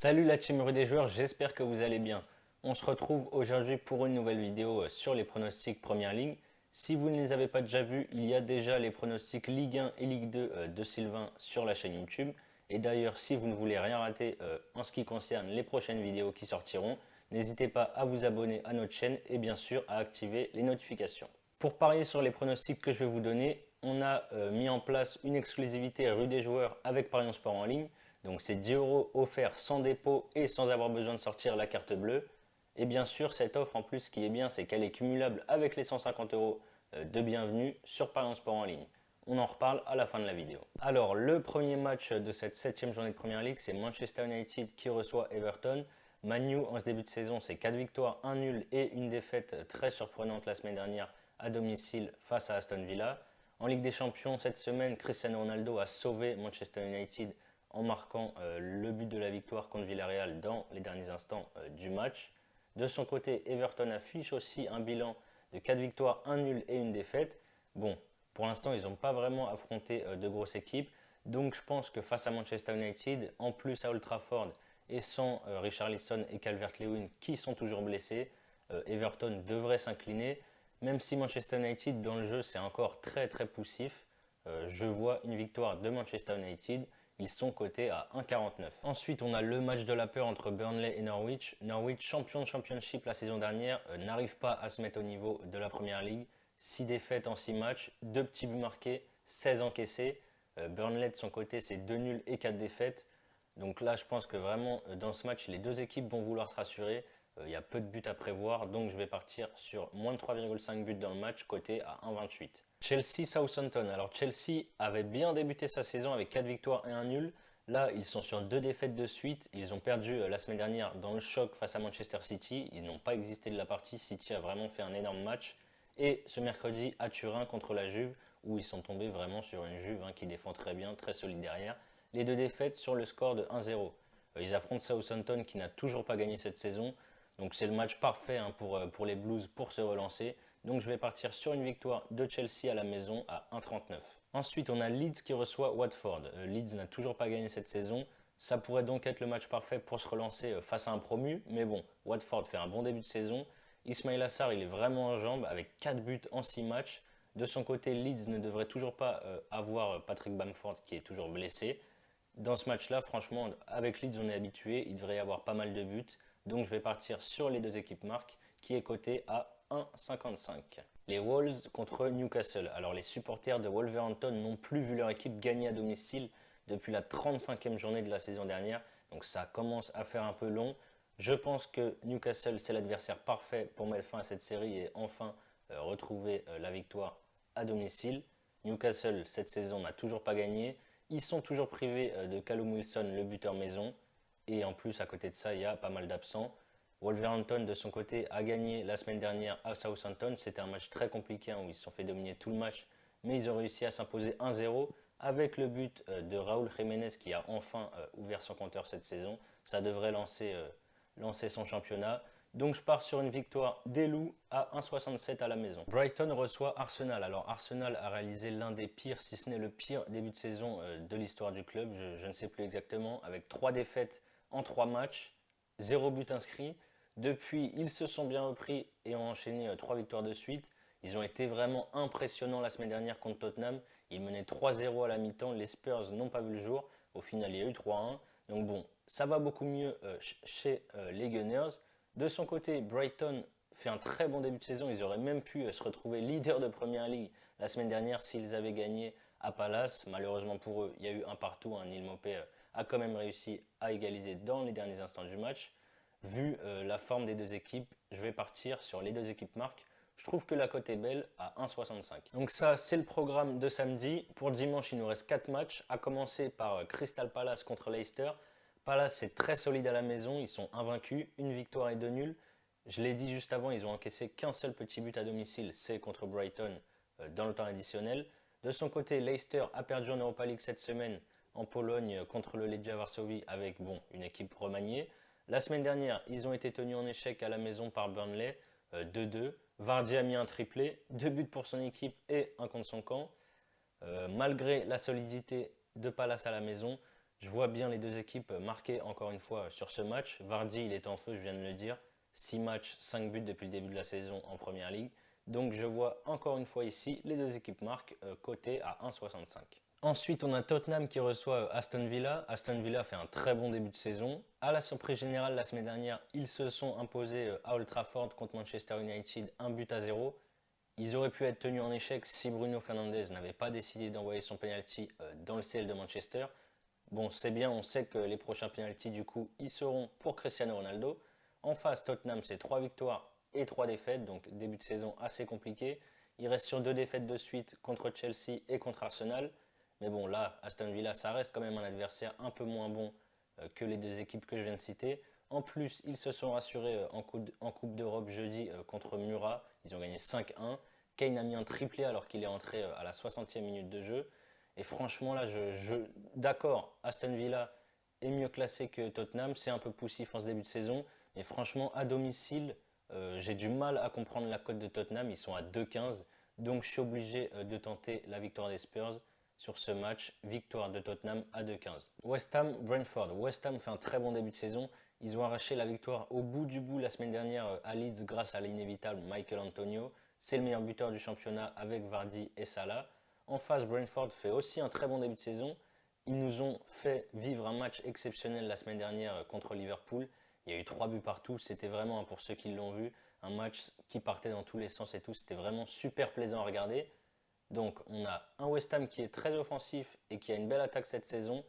Salut la team Rue des joueurs, j'espère que vous allez bien. On se retrouve aujourd'hui pour une nouvelle vidéo sur les pronostics Première Ligue. Si vous ne les avez pas déjà vus, il y a déjà les pronostics Ligue 1 et Ligue 2 de Sylvain sur la chaîne YouTube. Et d'ailleurs, si vous ne voulez rien rater en ce qui concerne les prochaines vidéos qui sortiront, n'hésitez pas à vous abonner à notre chaîne et bien sûr à activer les notifications. Pour parier sur les pronostics que je vais vous donner, on a mis en place une exclusivité Rue des joueurs avec Parions Sport en ligne. Donc c'est 10 euros offerts sans dépôt et sans avoir besoin de sortir la carte bleue. Et bien sûr, cette offre en plus, ce qui est bien, c'est qu'elle est cumulable avec les 150 euros de bienvenue sur Parions Sport en ligne. On en reparle à la fin de la vidéo. Alors, le premier match de cette 7e journée de Première Ligue, c'est Manchester United qui reçoit Everton. Man U, en ce début de saison, c'est 4 victoires, 1 nul et une défaite très surprenante la semaine dernière à domicile face à Aston Villa. En Ligue des Champions, cette semaine, Cristiano Ronaldo a sauvé Manchester United en marquant le but de la victoire contre Villarreal dans les derniers instants du match. De son côté, Everton affiche aussi un bilan de 4 victoires, 1 nul et une défaite. Bon, pour l'instant, ils n'ont pas vraiment affronté de grosses équipes. Donc je pense que face à Manchester United, en plus à Old Trafford et sans Richarlison et Calvert-Lewin qui sont toujours blessés, Everton devrait s'incliner. Même si Manchester United dans le jeu c'est encore très poussif, je vois une victoire de Manchester United. Ils sont cotés à 1,49. Ensuite, on a le match de la peur entre Burnley et Norwich. Norwich, champion de Championship la saison dernière, n'arrive pas à se mettre au niveau de la Première Ligue. 6 défaites en 6 matchs, 2 petits buts marqués, 16 encaissés. Burnley de son côté, c'est 2 nuls et 4 défaites. Donc là, je pense que vraiment, dans ce match, les deux équipes vont vouloir se rassurer. Il y a peu de buts à prévoir, donc je vais partir sur moins de 3,5 buts dans le match, coté à 1,28. Chelsea-Southampton. Alors Chelsea avait bien débuté sa saison avec 4 victoires et 1 nul. Là, ils sont sur 2 défaites de suite. Ils ont perdu la semaine dernière dans le choc face à Manchester City. Ils n'ont pas existé de la partie. City a vraiment fait un énorme match. Et ce mercredi à Turin contre la Juve, où ils sont tombés vraiment sur une Juve qui défend très bien, très solide derrière. Les deux défaites sur le score de 1-0. Ils affrontent Southampton qui n'a toujours pas gagné cette saison. Donc c'est le match parfait pour les Blues pour se relancer. Donc je vais partir sur une victoire de Chelsea à la maison à 1,39. Ensuite, on a Leeds qui reçoit Watford. Leeds n'a toujours pas gagné cette saison. Ça pourrait donc être le match parfait pour se relancer face à un promu. Mais bon, Watford fait un bon début de saison. Ismail Assar, il est vraiment en jambes avec 4 buts en 6 matchs. De son côté, Leeds ne devrait toujours pas avoir Patrick Bamford qui est toujours blessé. Dans ce match-là, franchement, avec Leeds, on est habitué. Il devrait y avoir pas mal de buts. Donc je vais partir sur les deux équipes marques qui est coté à 1,55. Les Wolves contre Newcastle. Alors les supporters de Wolverhampton n'ont plus vu leur équipe gagner à domicile depuis la 35e journée de la saison dernière. Donc ça commence à faire un peu long. Je pense que Newcastle c'est l'adversaire parfait pour mettre fin à cette série et enfin retrouver la victoire à domicile. Newcastle cette saison n'a toujours pas gagné. Ils sont toujours privés de Callum Wilson, le buteur maison. Et en plus, à côté de ça, il y a pas mal d'absents. Wolverhampton, de son côté, a gagné la semaine dernière à Southampton. C'était un match très compliqué où ils se sont fait dominer tout le match. Mais ils ont réussi à s'imposer 1-0 avec le but de Raúl Jiménez qui a enfin ouvert son compteur cette saison. Ça devrait lancer son championnat. Donc je pars sur une victoire des Loups à 1,67 à la maison. Brighton reçoit Arsenal. Alors Arsenal a réalisé l'un des pires, si ce n'est le pire début de saison de l'histoire du club. Je ne sais plus exactement. Avec 3 défaites en 3 matchs, 0 but inscrit. Depuis, ils se sont bien repris et ont enchaîné 3 victoires de suite. Ils ont été vraiment impressionnants la semaine dernière contre Tottenham. Ils menaient 3-0 à la mi-temps. Les Spurs n'ont pas vu le jour. Au final, il y a eu 3-1. Donc bon, ça va beaucoup mieux chez les Gunners. De son côté, Brighton fait un très bon début de saison. Ils auraient même pu se retrouver leader de Première Ligue la semaine dernière s'ils avaient gagné à Palace. Malheureusement pour eux, il y a eu un partout. Neil Maupay a quand même réussi à égaliser dans les derniers instants du match. Vu la forme des deux équipes, je vais partir sur les deux équipes marques. Je trouve que la cote est belle à 1,65. Donc ça, c'est le programme de samedi. Pour dimanche, il nous reste 4 matchs, à commencer par Crystal Palace contre Leicester. Palace, c'est très solide à la maison, ils sont invaincus, une victoire et 2 nuls. Je l'ai dit juste avant, ils ont encaissé qu'un seul petit but à domicile, c'est contre Brighton dans le temps additionnel. De son côté, Leicester a perdu en Europa League cette semaine en Pologne contre le Legia Varsovie avec une équipe remaniée. La semaine dernière, ils ont été tenus en échec à la maison par Burnley, 2-2. Vardy a mis un triplé, 2 buts pour son équipe et un contre son camp. Malgré la solidité de Palace à la maison, Je vois bien les deux équipes marquer encore une fois sur ce match. Vardy, il est en feu, je viens de le dire. 6 matchs, 5 buts depuis le début de la saison en Première Ligue. Donc je vois encore une fois ici les deux équipes marquent cotées à 1,65. Ensuite, on a Tottenham qui reçoit Aston Villa. Aston Villa fait un très bon début de saison. À la surprise générale, la semaine dernière, ils se sont imposés à Old Trafford contre Manchester United 1 but à 0. Ils auraient pu être tenus en échec si Bruno Fernandes n'avait pas décidé d'envoyer son penalty dans le ciel de Manchester. Bon, c'est bien, on sait que les prochains penalties, du coup, ils seront pour Cristiano Ronaldo. En face, Tottenham, c'est 3 victoires et 3 défaites, donc début de saison assez compliqué. Il reste sur 2 défaites de suite contre Chelsea et contre Arsenal. Mais bon, là, Aston Villa, ça reste quand même un adversaire un peu moins bon que les deux équipes que je viens de citer. En plus, ils se sont rassurés en Coupe d'Europe jeudi contre Murat. Ils ont gagné 5-1. Kane a mis un triplé alors qu'il est entré à la 60e minute de jeu. Et franchement, là, d'accord, Aston Villa est mieux classé que Tottenham. C'est un peu poussif en ce début de saison. Mais franchement, à domicile, j'ai du mal à comprendre la cote de Tottenham. Ils sont à 2,15. Donc, je suis obligé de tenter la victoire des Spurs sur ce match. Victoire de Tottenham à 2,15. West Ham, Brentford. West Ham fait un très bon début de saison. Ils ont arraché la victoire au bout du bout la semaine dernière à Leeds grâce à l'inévitable Michael Antonio. C'est le meilleur buteur du championnat avec Vardy et Salah. En face, Brentford fait aussi un très bon début de saison. Ils nous ont fait vivre un match exceptionnel la semaine dernière contre Liverpool. Il y a eu 3 buts partout. C'était vraiment, pour ceux qui l'ont vu, un match qui partait dans tous les sens et tout. C'était vraiment super plaisant à regarder. Donc on a un West Ham qui est très offensif et qui a une belle attaque cette saison.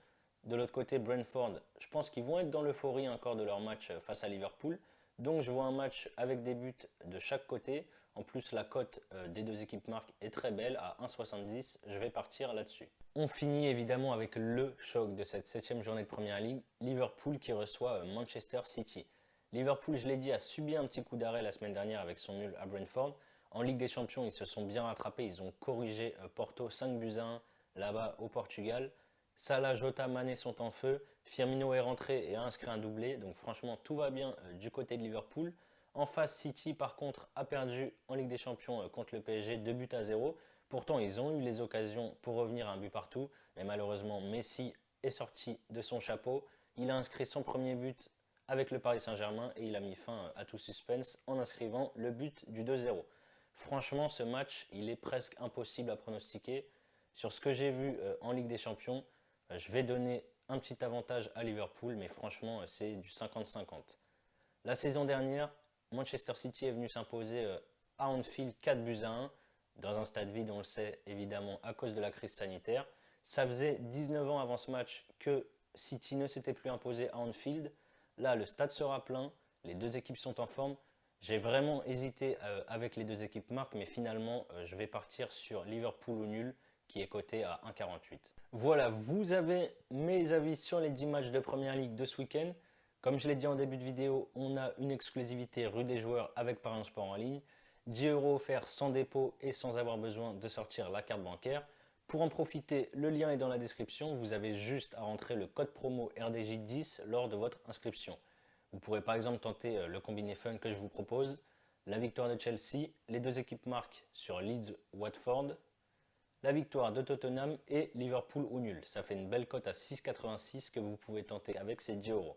De l'autre côté, Brentford, je pense qu'ils vont être dans l'euphorie encore de leur match face à Liverpool. Donc je vois un match avec des buts de chaque côté. En plus, la cote des deux équipes marques est très belle à 1,70. Je vais partir là-dessus. On finit évidemment avec le choc de cette 7e journée de Première Ligue. Liverpool qui reçoit Manchester City. Liverpool, je l'ai dit, a subi un petit coup d'arrêt la semaine dernière avec son nul à Brentford. En Ligue des Champions, ils se sont bien rattrapés. Ils ont corrigé Porto 5 buts à 1 là-bas au Portugal. Salah, Jota, Mané sont en feu. Firmino est rentré et a inscrit un doublé. Donc franchement, tout va bien du côté de Liverpool. En face, City, par contre, a perdu en Ligue des Champions contre le PSG 2 buts à 0. Pourtant, ils ont eu les occasions pour revenir à un but partout. Mais malheureusement, Messi est sorti de son chapeau. Il a inscrit son premier but avec le Paris Saint-Germain et il a mis fin à tout suspense en inscrivant le but du 2-0. Franchement, ce match, il est presque impossible à pronostiquer. Sur ce que j'ai vu en Ligue des Champions, je vais donner un petit avantage à Liverpool, mais franchement, c'est du 50-50. La saison dernière, Manchester City est venu s'imposer à Anfield 4 buts à 1, dans un stade vide, on le sait évidemment, à cause de la crise sanitaire. Ça faisait 19 ans avant ce match que City ne s'était plus imposé à Anfield. Là, le stade sera plein, les deux équipes sont en forme. J'ai vraiment hésité avec les deux équipes marques, mais finalement, je vais partir sur Liverpool ou nul, qui est coté à 1,48. Voilà, vous avez mes avis sur les 10 matchs de Première Ligue de ce week-end. Comme je l'ai dit en début de vidéo, on a une exclusivité rue des joueurs avec Paris Sport en ligne. 10 € offerts sans dépôt et sans avoir besoin de sortir la carte bancaire. Pour en profiter, le lien est dans la description. Vous avez juste à rentrer le code promo RDJ10 lors de votre inscription. Vous pourrez par exemple tenter le combiné fun que je vous propose, la victoire de Chelsea, les deux équipes marquent sur Leeds Watford, la victoire de Tottenham et Liverpool ou nul. Ça fait une belle cote à 6,86 que vous pouvez tenter avec ces 10 €.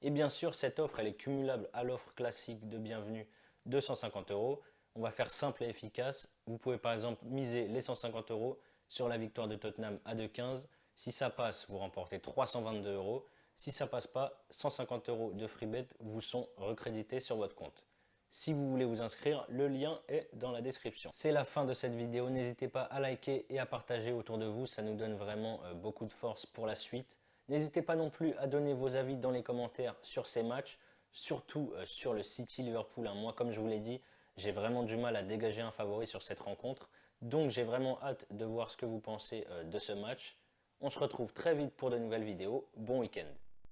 Et bien sûr, cette offre elle est cumulable à l'offre classique de bienvenue de 150 €. On va faire simple et efficace. Vous pouvez par exemple miser les 150 € sur la victoire de Tottenham à 2,15. Si ça passe, vous remportez 322 €. Si ça passe pas, 150 € de free bet vous sont recrédités sur votre compte. Si vous voulez vous inscrire, le lien est dans la description. C'est la fin de cette vidéo. N'hésitez pas à liker et à partager autour de vous. Ça nous donne vraiment beaucoup de force pour la suite. N'hésitez pas non plus à donner vos avis dans les commentaires sur ces matchs, surtout sur le City-Liverpool. Moi, comme je vous l'ai dit, j'ai vraiment du mal à dégager un favori sur cette rencontre. Donc, j'ai vraiment hâte de voir ce que vous pensez de ce match. On se retrouve très vite pour de nouvelles vidéos. Bon week-end.